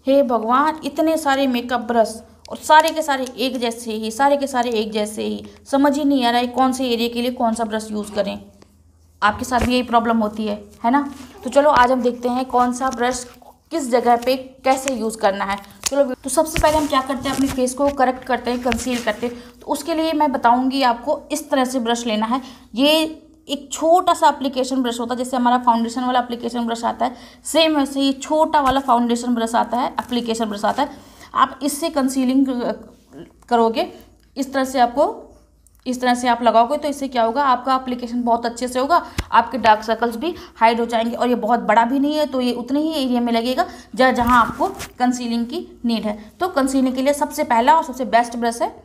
हे भगवान, इतने सारे मेकअप ब्रश और सारे के सारे एक जैसे ही, सारे के सारे एक जैसे ही, समझ ही नहीं आ रहा है कौन से एरिया के लिए कौन सा ब्रश यूज़ करें। आपके साथ भी यही प्रॉब्लम होती है ना? तो चलो आज हम देखते हैं कौन सा ब्रश किस जगह पे कैसे यूज़ करना है। चलो, तो सबसे पहले हम क्या करते हैं, अपने फेस को करेक्ट करते हैं, कंसील करते हैं। तो उसके लिए मैं बताऊंगी आपको इस तरह से ब्रश लेना है। ये एक छोटा सा एप्लीकेशन ब्रश होता है, जैसे हमारा फाउंडेशन वाला एप्लीकेशन ब्रश आता है, सेम वैसे ही छोटा वाला फाउंडेशन ब्रश आता है, एप्लीकेशन ब्रश आता है। आप इससे कंसीलिंग करोगे, इस तरह से आप लगाओगे तो इससे क्या होगा, आपका एप्लीकेशन बहुत अच्छे से होगा, आपके डार्क सर्कल्स भी हाइड हो जाएंगे। और ये बहुत बड़ा भी नहीं है, तो ये उतने ही एरिया में लगेगा जहाँ आपको कंसीलिंग की नीड है। तो कंसीलिंग के लिए सबसे पहला और सबसे बेस्ट ब्रश है।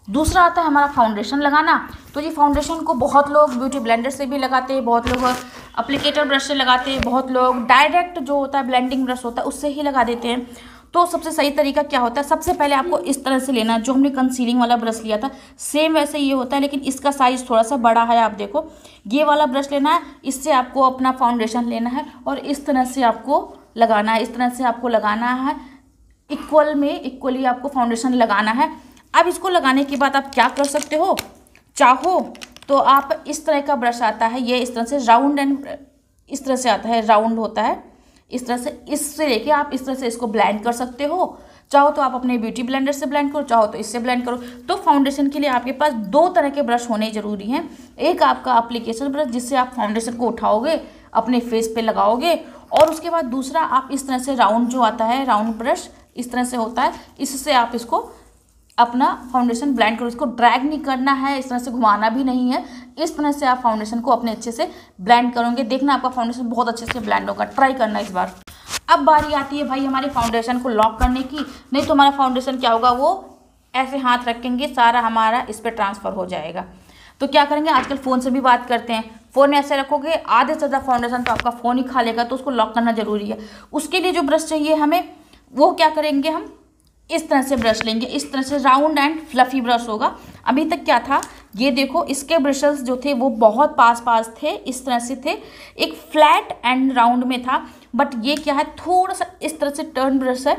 दूसरा आता है हमारा फाउंडेशन लगाना। तो ये फाउंडेशन को बहुत लोग ब्यूटी ब्लेंडर से भी लगाते हैं, बहुत लोग एप्लीकेटर ब्रश से लगाते हैं, बहुत लोग डायरेक्ट जो होता है ब्लेंडिंग ब्रश होता है उससे ही लगा देते हैं। तो सबसे सही तरीका क्या होता है, सबसे पहले आपको इस तरह से लेना है, जो हमने कंसीलिंग वाला ब्रश लिया था सेम वैसे ये होता है, लेकिन इसका साइज़ थोड़ा सा बड़ा है। आप देखो, ये वाला ब्रश लेना है, इससे आपको अपना फाउंडेशन लेना है और इस तरह से आपको लगाना है, इस तरह से आपको लगाना है, इक्वली आपको फाउंडेशन लगाना है। अब इसको लगाने के बाद आप क्या कर सकते हो, चाहो तो आप इस तरह का ब्रश आता है, ये इस तरह से राउंड एंड इस तरह से आता है, राउंड होता है इस तरह से, इससे लेके आप इस तरह से इसको ब्लेंड कर सकते हो। चाहो तो आप अपने ब्यूटी ब्लेंडर से ब्लेंड करो, चाहो तो इससे ब्लेंड करो। तो फाउंडेशन के लिए आपके पास दो तरह के ब्रश होने जरूरी हैं। एक आपका एप्लीकेशन ब्रश, जिससे आप फाउंडेशन को उठाओगे, अपने फेस पे लगाओगे, और उसके बाद दूसरा आप इस तरह से राउंड जो आता है, राउंड ब्रश इस तरह से होता है, इससे आप इसको अपना फाउंडेशन ब्लेंड करो। इसको ड्रैग नहीं करना है, इस तरह से घुमाना भी नहीं है, इस तरह से आप फाउंडेशन को अपने अच्छे से ब्लेंड करोगे, देखना आपका फाउंडेशन बहुत अच्छे से ब्लेंड होगा। ट्राई करना इस बार। अब बारी आती है भाई हमारे फाउंडेशन को लॉक करने की। नहीं तो हमारा फाउंडेशन क्या होगा, वो ऐसे हाथ रखेंगे, सारा हमारा इस पर ट्रांसफ़र हो जाएगा। तो क्या करेंगे, आजकल फ़ोन से भी बात करते हैं, फ़ोन में ऐसे रखोगे, आधे से ज़्यादा फाउंडेशन तो आपका फ़ोन ही खा लेगा। तो उसको लॉक करना ज़रूरी है। उसके लिए जो ब्रश चाहिए हमें, वो क्या करेंगे, हम इस तरह से ब्रश लेंगे, इस तरह से राउंड एंड फ्लफी ब्रश होगा। अभी तक क्या था, ये देखो, इसके ब्रशेस जो थे वो बहुत पास थे, इस तरह से थे, एक फ्लैट एंड राउंड में था। बट ये क्या है, थोड़ा सा इस तरह से टर्न ब्रश है,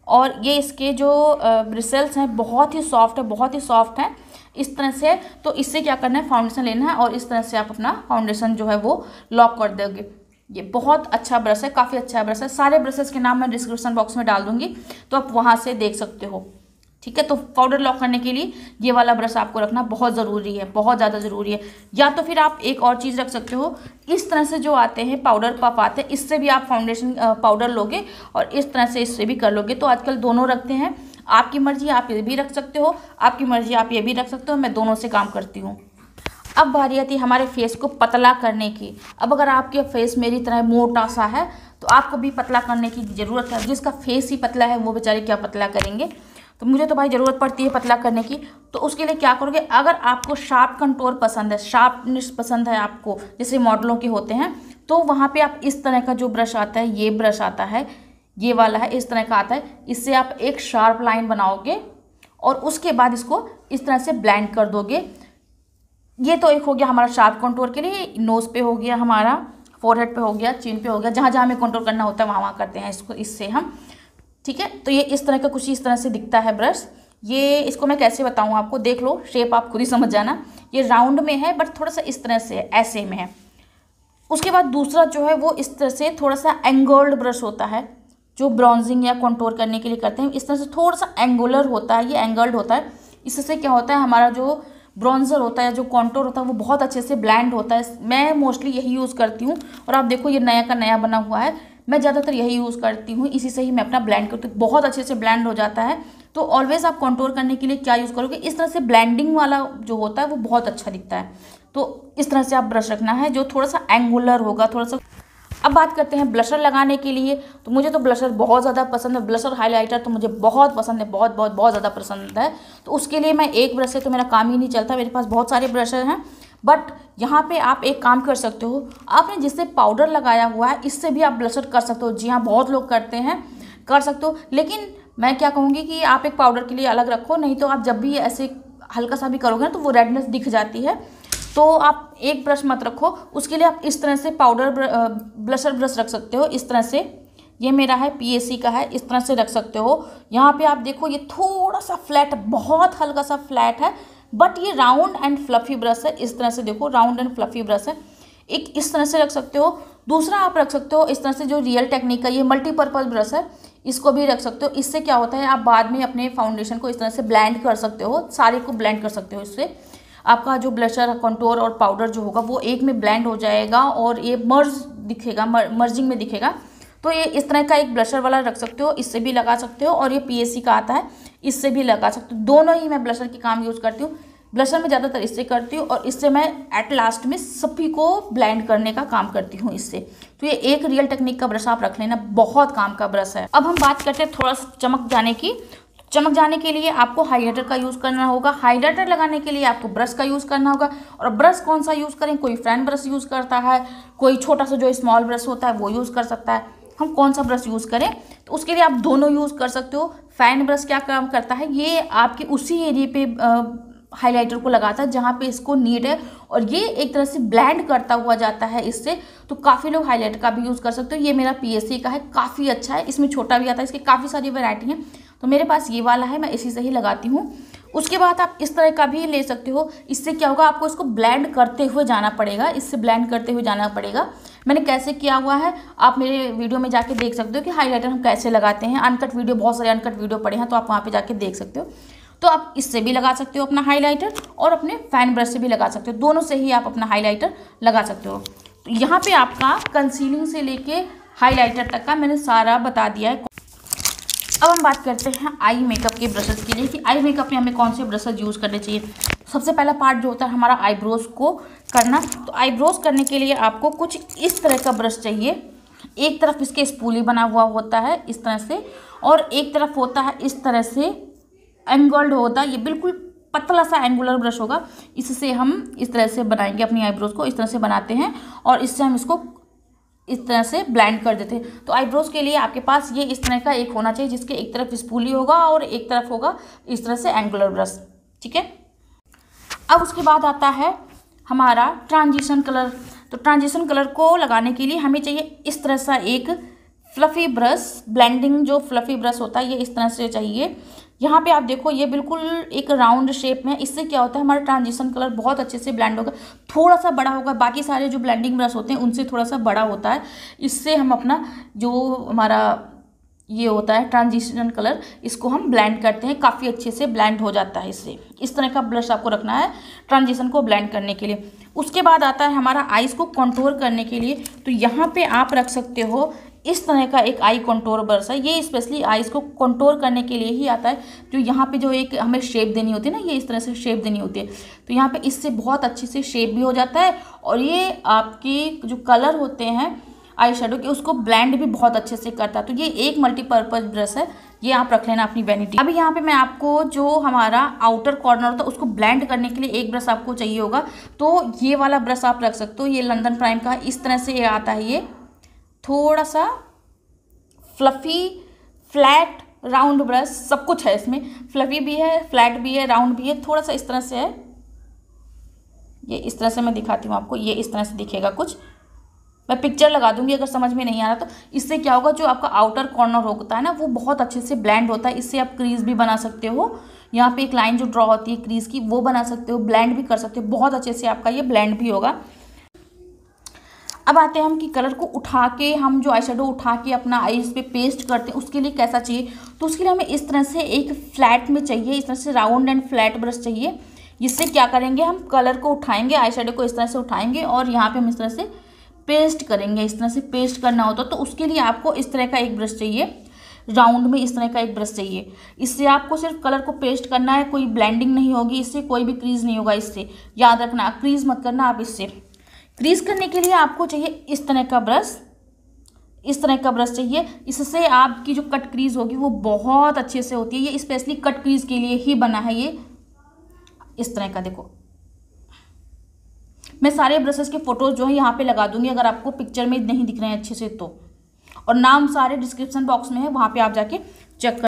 और ये इसके जो ब्रिसल्स हैं बहुत ही सॉफ्ट है इस तरह से। तो इससे क्या करना है, फाउंडेशन लेना है और इस तरह से आप अपना फाउंडेशन जो है वो लॉक कर दोगे। ये बहुत अच्छा ब्रश है, काफ़ी अच्छा ब्रश है। सारे ब्रशेस के नाम मैं डिस्क्रिप्शन बॉक्स में डाल दूंगी, तो आप वहाँ से देख सकते हो। ठीक है, तो पाउडर लॉक करने के लिए ये वाला ब्रश आपको रखना बहुत ज़रूरी है, बहुत ज़्यादा ज़रूरी है। या तो फिर आप एक और चीज़ रख सकते हो, इस तरह से जो आते हैं पाउडर पफ आते हैं, इससे भी आप फाउंडेशन पाउडर लोगे और इस तरह से इससे भी कर लोगे। तो आजकल दोनों रखते हैं, आपकी मर्जी, आप ये भी रख सकते हो, आपकी मर्जी, आप ये भी रख सकते हो। मैं दोनों से काम करती हूँ। अब बारी आती है हमारे फेस को पतला करने की। अब अगर आपके फेस मेरी तरह मोटा सा है तो आपको भी पतला करने की ज़रूरत है। जिसका फेस ही पतला है वो बेचारे क्या पतला करेंगे। तो मुझे तो भाई ज़रूरत पड़ती है पतला करने की। तो उसके लिए क्या करोगे, अगर आपको शार्प कंटूर पसंद है, शार्पनेस पसंद है आपको, जैसे मॉडलों के होते हैं, तो वहाँ पे आप इस तरह का जो ब्रश आता है, ये ब्रश आता है, ये वाला है, इस तरह का आता है। इससे आप एक शार्प लाइन बनाओगे और उसके बाद इसको इस तरह से ब्लेंड कर दोगे। ये तो एक हो गया हमारा शार्प कंटूर के लिए, नोज़ पे हो गया, हमारा फोरहेड पे हो गया, चिन पे हो गया, जहाँ जहाँ हमें कंटूर करना होता है वहाँ करते हैं इसको, इससे हम। ठीक है, तो ये इस तरह का कुछ इस तरह से दिखता है ब्रश। ये इसको मैं कैसे बताऊँ आपको, देख लो, शेप आप खुद ही समझ जाना। ये राउंड में है बट थोड़ा सा इस तरह से ऐसे में है। उसके बाद दूसरा जो है वो इस तरह से थोड़ा सा एंगल्ड ब्रश होता है, जो ब्राउजिंग या कंटूर करने के लिए करते हैं। इस तरह से थोड़ा सा एंगुलर होता है, ये एंगल्ड होता है। इससे क्या होता है, हमारा जो ब्रॉन्जर होता है, जो कॉन्टोर होता है, वो बहुत अच्छे से ब्लेंड होता है। मैं मोस्टली यही यूज़ करती हूँ। और आप देखो ये नया का नया बना हुआ है, मैं ज़्यादातर यही यूज़ करती हूँ, इसी से ही मैं अपना ब्लेंड करती हूँ, बहुत अच्छे से ब्लेंड हो जाता है। तो ऑलवेज आप कॉन्टोर करने के लिए क्या यूज़ करोगे, इस तरह से ब्लेंडिंग वाला जो होता है वो बहुत अच्छा दिखता है। तो इस तरह से आप ब्रश रखना है जो थोड़ा सा एंगुलर होगा, थोड़ा सा। अब बात करते हैं ब्लशर लगाने के लिए। तो मुझे तो ब्लशर बहुत ज़्यादा पसंद है, ब्लशर हाइलाइटर तो मुझे बहुत पसंद है, बहुत बहुत बहुत ज़्यादा पसंद है। तो उसके लिए मैं एक ब्रश से तो मेरा काम ही नहीं चलता, मेरे पास बहुत सारे ब्रशर हैं। बट यहाँ पे आप एक काम कर सकते हो, आपने जिससे पाउडर लगाया हुआ है इससे भी आप ब्लशर कर सकते हो। जी हाँ, बहुत लोग करते हैं, कर सकते हो। लेकिन मैं क्या कहूँगी कि आप एक पाउडर के लिए अलग रखो, नहीं तो आप जब भी ऐसे हल्का सा भी करोगे ना तो वो रेडनेस दिख जाती है। तो आप एक ब्रश मत रखो, उसके लिए आप इस तरह से पाउडर ब्लशर ब्रश रख सकते हो, इस तरह से ये मेरा है PAC का है, इस तरह से रख सकते हो। यहाँ पे आप देखो ये थोड़ा सा फ्लैट, बहुत हल्का सा फ्लैट है, बट ये राउंड एंड फ्लफी ब्रश है। इस तरह से देखो राउंड एंड फ्लफी ब्रश है, एक इस तरह से रख सकते हो। दूसरा आप रख सकते हो इस तरह से, जो रियल टेक्निक का ये मल्टीपर्पज़ ब्रश है, इसको भी रख सकते हो। इससे क्या होता है, आप बाद में अपने फाउंडेशन को इस तरह से ब्लेंड कर सकते हो, सारे को ब्लेंड कर सकते हो। इससे आपका जो ब्लशर, कंटूर और पाउडर जो होगा वो एक में ब्लेंड हो जाएगा और ये मर्ज दिखेगा, मर्जिंग में दिखेगा। तो ये इस तरह का एक ब्लशर वाला रख सकते हो, इससे भी लगा सकते हो। और ये PAC का आता है, इससे भी लगा सकते हो। दोनों ही मैं ब्लशर के काम यूज़ करती हूँ। ब्लशर में ज़्यादातर इससे करती हूँ और इससे मैं एट लास्ट में सभी को ब्लेंड करने का काम करती हूँ इससे। तो ये एक रियल टेक्निक का ब्रश आप रख लेना, बहुत काम का ब्रश है। अब हम बात करते हैं थोड़ा सा चमक जाने की। चमक जाने के लिए आपको हाइलाइटर का यूज़ करना होगा। हाइलाइटर लगाने के लिए आपको ब्रश का यूज़ करना होगा। और ब्रश कौन सा यूज़ करें, कोई फैन ब्रश यूज़ करता है, कोई छोटा सा जो स्मॉल ब्रश होता है वो यूज़ कर सकता है। हम कौन सा ब्रश यूज़ करें, तो उसके लिए आप दोनों यूज़ कर सकते हो। फैन ब्रश क्या काम करता है, ये आपके उसी एरिया पे हाइलाइटर को लगाता है जहाँ पे इसको नीड है, और ये एक तरह से ब्लेंड करता हुआ जाता है इससे। तो काफ़ी लोग हाइलाइटर का भी यूज़ कर सकते हो। ये मेरा PAC का है, काफ़ी अच्छा है। इसमें छोटा भी आता है, इसके काफ़ी सारी वैरायटी हैं। तो मेरे पास ये वाला है, मैं इसी से ही लगाती हूँ। उसके बाद आप इस तरह का भी ले सकते हो। इससे क्या होगा, आपको इसको ब्लेंड करते हुए जाना पड़ेगा, इससे ब्लेंड करते हुए जाना पड़ेगा। मैंने कैसे किया हुआ है आप मेरे वीडियो में जाके देख सकते हो कि हाइलाइटर हम कैसे लगाते हैं। अनकट वीडियो, बहुत सारे अनकट वीडियो पड़े हैं, तो आप वहाँ पे जाके देख सकते हो। तो आप इससे भी लगा सकते हो अपना हाइलाइटर, और अपने फैन ब्रश से भी लगा सकते हो। दोनों से ही आप अपना हाइलाइटर लगा सकते हो। तो यहाँ पे आपका कंसीलिंग से लेके हाइलाइटर तक का मैंने सारा बता दिया है। अब हम बात करते हैं आई मेकअप के ब्रशेस के लिए कि आई मेकअप में हमें कौन से ब्रशेस यूज़ करने चाहिए। सबसे पहला पार्ट जो होता है हमारा आईब्रोज को करना। तो आईब्रोज करने के लिए आपको कुछ इस तरह का ब्रश चाहिए। एक तरफ इसके स्पूली बना हुआ होता है इस तरह से, और एक तरफ होता है इस तरह से एंगल्ड होता है। ये बिल्कुल पतला सा एंगुलर ब्रश होगा। इससे हम इस तरह से बनाएंगे अपनी आईब्रोज को, इस तरह से बनाते हैं और इससे हम इसको इस तरह से ब्लेंड कर देते हैं। तो आईब्रोज के लिए आपके पास ये इस तरह का एक होना चाहिए, जिसके एक तरफ स्पूली होगा और एक तरफ होगा इस तरह से एंगुलर ब्रश। ठीक है। अब उसके बाद आता है हमारा ट्रांजिशन कलर। तो ट्रांजिशन कलर को लगाने के लिए हमें चाहिए इस तरह सा एक फ्लफ़ी ब्रश। ब्लेंडिंग जो फ्लफ़ी ब्रश होता है ये इस तरह से चाहिए। यहाँ पे आप देखो ये बिल्कुल एक राउंड शेप में है। इससे क्या होता है, हमारा ट्रांजिशन कलर बहुत अच्छे से ब्लेंड होगा। थोड़ा सा बड़ा होगा, बाकी सारे जो ब्लेंडिंग ब्रश होते हैं उनसे थोड़ा सा बड़ा होता है। इससे हम अपना जो हमारा ये होता है ट्रांजिशन कलर, इसको हम ब्लेंड करते हैं, काफ़ी अच्छे से ब्लेंड हो जाता है इससे। इस तरह का ब्रश आपको रखना है ट्रांजिशन को ब्लेंड करने के लिए। उसके बाद आता है हमारा आईज को कंटूर करने के लिए। तो यहाँ पे आप रख सकते हो इस तरह का एक आई कंटूर ब्रश है। ये स्पेशली आईज को कंटूर करने के लिए ही आता है। जो यहाँ पे जो एक हमें शेप देनी होती है ना, ये इस तरह से शेप देनी होती है। तो यहाँ पे इससे बहुत अच्छे से शेप भी हो जाता है, और ये आपकी जो कलर होते हैं आई शेडो के उसको ब्लेंड भी बहुत अच्छे से करता है। तो ये एक मल्टीपर्पज़ ब्रश है, ये आप रख लेना अपनी वैनिटी। अभी यहाँ पे मैं आपको जो हमारा आउटर कॉर्नर होता है उसको ब्लेंड करने के लिए एक ब्रश आपको चाहिए होगा। तो ये वाला ब्रश आप रख सकते हो। ये लंदन प्राइम का इस तरह से आता है। ये थोड़ा सा फ्लफ़ी फ्लैट राउंड ब्रश, सब कुछ है इसमें। फ्लफ़ी भी है, फ्लैट भी है, राउंड भी है, थोड़ा सा इस तरह से है। ये इस तरह से मैं दिखाती हूँ आपको, ये इस तरह से दिखेगा कुछ। मैं पिक्चर लगा दूंगी अगर समझ में नहीं आ रहा तो। इससे क्या होगा, जो आपका आउटर कॉर्नर होता है ना वो बहुत अच्छे से ब्लेंड होता है। इससे आप क्रीज भी बना सकते हो। यहाँ पे एक लाइन जो ड्रॉ होती है क्रीज की वो बना सकते हो, ब्लेंड भी कर सकते हो। बहुत अच्छे से आपका ये ब्लेंड भी होगा। अब आते हैं हम कि कलर को उठा के हम जो आई शेडो उठा के अपना आईज पे पेस्ट करते हैं उसके लिए कैसा चाहिए। तो उसके लिए हमें इस तरह से एक फ्लैट में चाहिए, इस तरह से राउंड एंड फ्लैट ब्रश चाहिए। जिससे क्या करेंगे, हम कलर को उठाएंगे, आई शेडो को इस तरह से उठाएंगे और यहाँ पे हम इस तरह से पेस्ट करेंगे। इस तरह से पेस्ट करना होता तो उसके लिए आपको इस तरह का एक ब्रश चाहिए, राउंड में इस तरह का एक ब्रश चाहिए। इससे आपको सिर्फ कलर को पेस्ट करना है, कोई ब्लेंडिंग नहीं होगी, इससे कोई भी क्रीज नहीं होगा। इससे याद रखना, क्रीज मत करना आप। इससे क्रीज करने के लिए आपको चाहिए इस तरह का ब्रश, इस तरह का ब्रश चाहिए। इससे आपकी जो कट क्रीज होगी वो बहुत अच्छे से होती है। ये स्पेशली कट क्रीज के लिए ही बना है। ये इस तरह का देखो, मैं सारे ब्रशेस के फोटोज जो है यहाँ पे लगा दूंगी अगर आपको पिक्चर में नहीं दिख रहे हैं अच्छे से तो, और नाम सारे डिस्क्रिप्शन बॉक्स में है, वहाँ पे आप जाके चेक कर।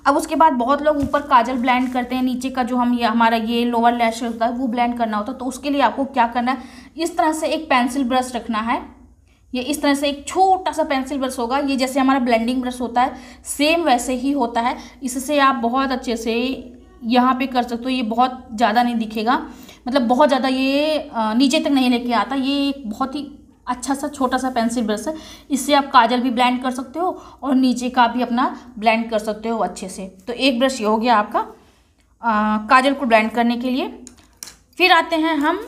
अब उसके बाद बहुत लोग ऊपर काजल ब्लेंड करते हैं, नीचे का जो हम ये हमारा ये लोअर लैश होता है वो ब्लेंड करना होता है। तो उसके लिए आपको क्या करना है, इस तरह से एक पेंसिल ब्रश रखना है। ये इस तरह से एक छोटा सा पेंसिल ब्रश होगा, ये जैसे हमारा ब्लेंडिंग ब्रश होता है सेम वैसे ही होता है। इससे आप बहुत अच्छे से यहाँ पे कर सकते हो। ये बहुत ज़्यादा नहीं दिखेगा, मतलब बहुत ज़्यादा ये नीचे तक नहीं लेके आता। ये एक बहुत ही अच्छा सा छोटा सा पेंसिल ब्रश है। इससे आप काजल भी ब्लेंड कर सकते हो और नीचे का भी अपना ब्लेंड कर सकते हो अच्छे से। तो एक ब्रश ये हो गया आपका काजल को ब्लेंड करने के लिए। फिर आते हैं हम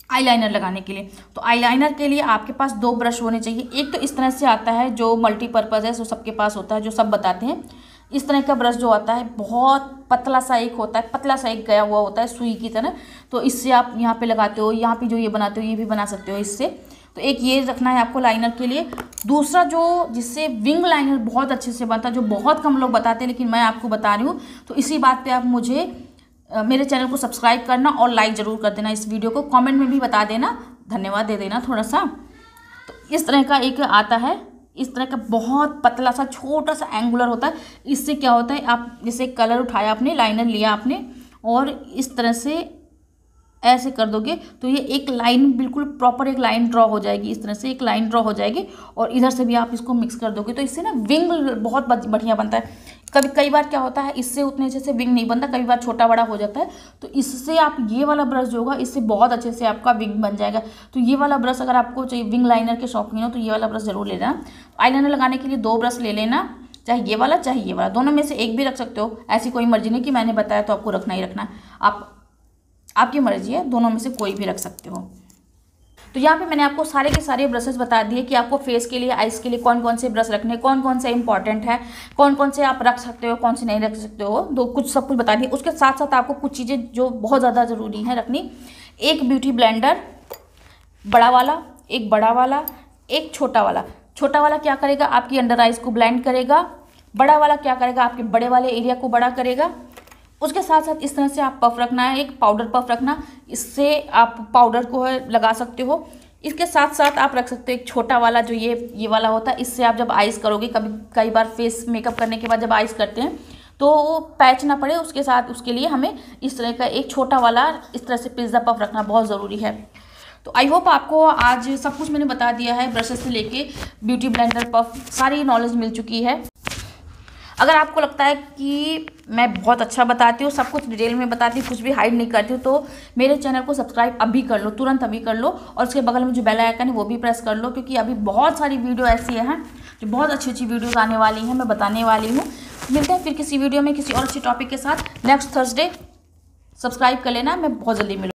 आईलाइनर लगाने के लिए। तो आईलाइनर के लिए आपके पास 2 ब्रश होने चाहिए। एक तो इस तरह से आता है जो मल्टीपर्पज़ है, जो सबके पास होता है, जो सब बताते हैं। इस तरह का ब्रश जो आता है बहुत पतला सा एक होता है, पतला सा एक गया हुआ होता है सुई की तरह। तो इससे आप यहाँ पे लगाते हो, यहाँ पे जो ये बनाते हो ये भी बना सकते हो इससे। तो एक ये रखना है आपको लाइनर के लिए। दूसरा जो जिससे विंग लाइनर बहुत अच्छे से बनता है, जो बहुत कम लोग बताते हैं लेकिन मैं आपको बता रही हूँ, तो इसी बात पे आप मुझे मेरे चैनल को सब्सक्राइब करना और लाइक ज़रूर कर देना। इस वीडियो को कमेंट में भी बता देना, धन्यवाद दे देना थोड़ा सा। तो इस तरह का एक आता है, इस तरह का बहुत पतला सा छोटा सा एंगुलर होता है। इससे क्या होता है, आप जैसे कलर उठाया आपने, लाइनर लिया आपने और इस तरह से ऐसे कर दोगे तो ये एक लाइन बिल्कुल प्रॉपर एक लाइन ड्रॉ हो जाएगी। इस तरह से एक लाइन ड्रॉ हो जाएगी और इधर से भी आप इसको मिक्स कर दोगे तो इससे ना विंग बहुत बढ़िया बनता है। कई बार क्या होता है, इससे उतने अच्छे से विंग नहीं बनता, कई बार छोटा बड़ा हो जाता है। तो इससे आप ये वाला ब्रश जो होगा इससे बहुत अच्छे से आपका विंग बन जाएगा। तो ये वाला ब्रश अगर आपको चाहिए, विंग लाइनर के शौकीन हो तो ये वाला ब्रश जरूर ले लेना। आईलाइनर लगाने के लिए 2 ब्रश ले लेना, चाहे ये वाला चाहे ये वाला, दोनों में से एक भी रख सकते हो। ऐसी कोई मर्जी नहीं कि मैंने बताया तो आपको रखना ही रखना है, आपकी मर्जी है, दोनों में से कोई भी रख सकते हो। तो यहाँ पे मैंने आपको सारे के सारे ब्रशेस बता दिए कि आपको फेस के लिए, आइज़ के लिए कौन कौन से ब्रश रखने, कौन कौन से इंपॉर्टेंट है, कौन कौन से आप रख सकते हो, कौन से नहीं रख सकते हो। सब कुछ बता दिए। उसके साथ साथ आपको कुछ चीज़ें जो बहुत ज़्यादा ज़रूरी है रखनी, एक ब्यूटी ब्लेंडर बड़ा वाला, एक बड़ा वाला, एक छोटा वाला। छोटा वाला क्या करेगा, आपकी अंडर आइज़ को ब्लेंड करेगा। बड़ा वाला क्या करेगा, आपके बड़े वाले एरिया को बड़ा करेगा। उसके साथ साथ इस तरह से आप पफ रखना है, एक पाउडर पफ रखना, इससे आप पाउडर को लगा सकते हो। इसके साथ साथ आप रख सकते हो एक छोटा वाला जो ये वाला होता है, इससे आप जब आइज़ करोगे, कई बार फेस मेकअप करने के बाद जब आइज़ करते हैं तो पैच ना पड़े, उसके लिए हमें इस तरह का एक छोटा वाला इस तरह से पिज़्ज़ा पफ रखना बहुत ज़रूरी है। तो आई होप आपको आज सब कुछ मैंने बता दिया है, ब्रशेस से लेके ब्यूटी ब्लेंडर, पफ, सारी नॉलेज मिल चुकी है। अगर आपको लगता है कि मैं बहुत अच्छा बताती हूँ, सब कुछ डिटेल में बताती हूँ, कुछ भी हाइड नहीं करती हूँ, तो मेरे चैनल को सब्सक्राइब अभी कर लो, तुरंत अभी कर लो। और उसके बगल में जो बेल आइकन है वो भी प्रेस कर लो, क्योंकि अभी बहुत सारी वीडियो ऐसी हैं जो बहुत अच्छी अच्छी वीडियोज़ आने वाली हैं, मैं बताने वाली हूँ। मिलते हैं फिर किसी वीडियो में किसी और अच्छी टॉपिक के साथ नेक्स्ट थर्सडे। सब्सक्राइब कर लेना, मैं बहुत जल्दी मिलूँगी।